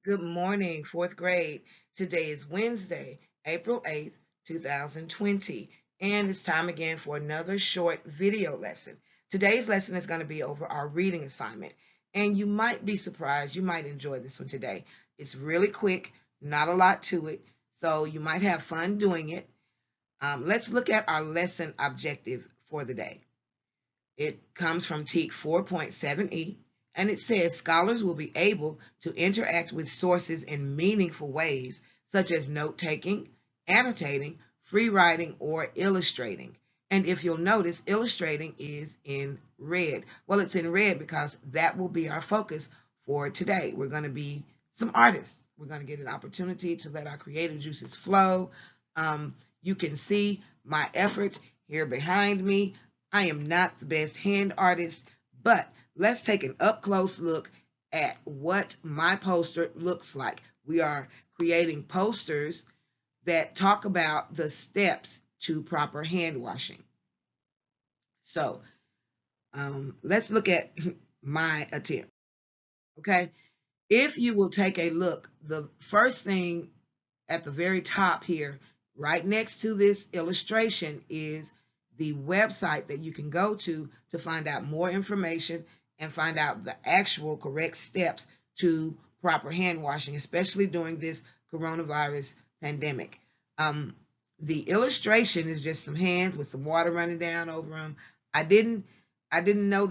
Good morning, fourth grade. Today is Wednesday, April 8th, 2020, and it's time again for another short video lesson. Today's lesson is going to be over our reading assignment, and you might be surprised. You might enjoy this one today. It's really quick, not a lot to it, so you might have fun doing it. Let's look at our lesson objective for the day. It comes from TEK 4.7e, and it says scholars will be able to interact with sources in meaningful ways, such as note taking, annotating, free writing, or illustrating. And if you'll notice, illustrating is in red. Well, it's in red because that will be our focus for today. We're going to be some artists. We're going to get an opportunity to let our creative juices flow. You can see my effort here behind me. I am not the best hand artist, but let's take an up close look at what my poster looks like. We are creating posters that talk about the steps to proper hand washing. So let's look at my attempt. Okay. If you will take a look, the first thing at the very top here, right next to this illustration, is the website that you can go to find out more information and find out the actual correct steps to proper hand washing, especially during this coronavirus pandemic. Um, the illustration is just some hands with some water running down over them. I didn't I didn't know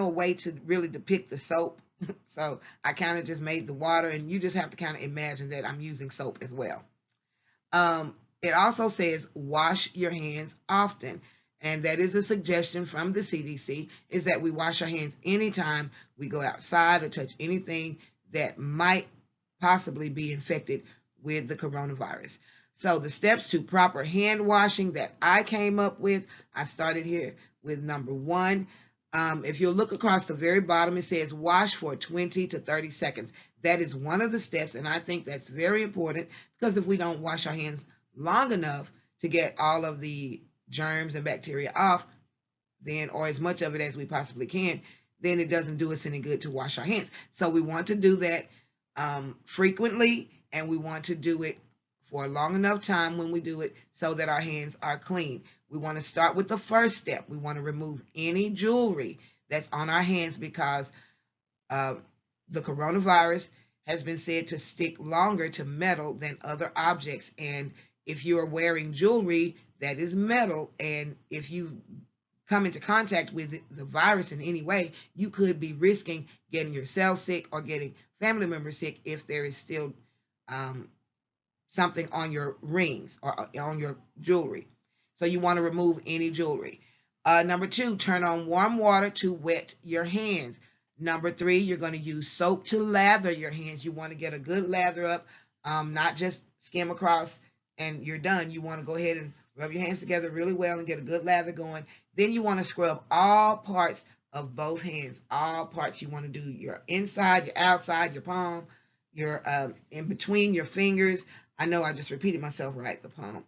a way to really depict the soap. So I kind of just made the water, and you just have to kind of imagine that I'm using soap as well. It also says wash your hands often. And that is a suggestion from the CDC, is that we wash our hands anytime we go outside or touch anything that might possibly be infected with the coronavirus. So the steps to proper hand washing that I came up with, I started here with number one. If you look across the very bottom, it says wash for 20 to 30 seconds. That is one of the steps, and I think that's very important because if we don't wash our hands long enough to get all of the germs and bacteria off, then, or as much of it as we possibly can, then it doesn't do us any good to wash our hands. So we want to do that frequently, and we want to do it for a long enough time when we do it so that our hands are clean. We want to start with the first step. We want to remove any jewelry that's on our hands because uh, the coronavirus has been said to stick longer to metal than other objects. And if you are wearing jewelry that is metal, and if you come into contact with the virus in any way, you could be risking getting yourself sick or getting family members sick if there is still um, something on your rings or on your jewelry. So you want to remove any jewelry. Number two, turn on warm water to wet your hands. Number three, you're going to use soap to lather your hands. You want to get a good lather up, not just skim across and you're done. You want to go ahead and rub your hands together really well and get a good lather going. Then you want to scrub all parts of both hands. All parts. You want to do your inside, your outside, your palm, your in between your fingers. I know I just repeated myself, right? The palm.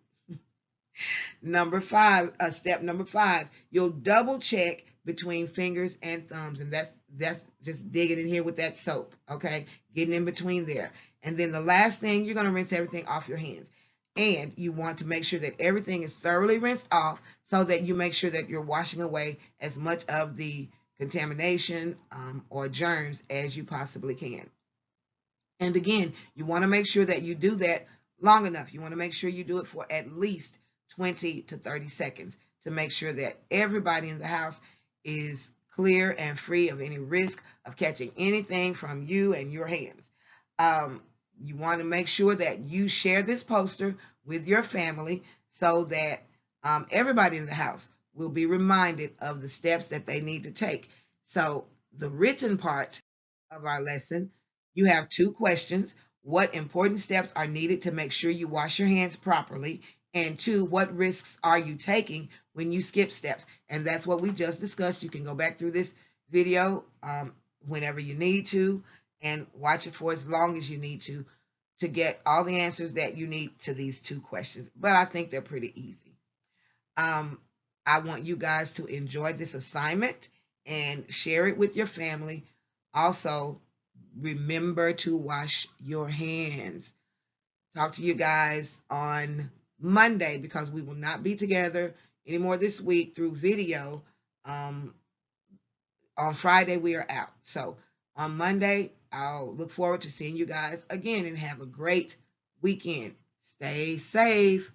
Number five, step number five, you'll double check between fingers and thumbs, and that's just digging in here with that soap, okay? Getting in between there. And then the last thing, you're gonna rinse everything off your hands. And you want to make sure that everything is thoroughly rinsed off so that you make sure that you're washing away as much of the contamination or germs as you possibly can. And again, you want to make sure that you do that long enough. You want to make sure you do it for at least 20 to 30 seconds to make sure that everybody in the house is clear and free of any risk of catching anything from you and your hands. You want to make sure that you share this poster with your family so that everybody in the house will be reminded of the steps that they need to take. So the written part of our lesson, you have two questions. What important steps are needed to make sure you wash your hands properly? And two, what risks are you taking when you skip steps? And that's what we just discussed. You can go back through this video whenever you need to and watch it for as long as you need to get all the answers that you need to these two questions. But I think they're pretty easy. Um, I want you guys to enjoy this assignment and share it with your family. Also, remember to wash your hands. Talk to you guys on Monday, because we will not be together anymore this week through video. On Friday, we are out. So on Monday, I'll look forward to seeing you guys again, and have a great weekend. Stay safe.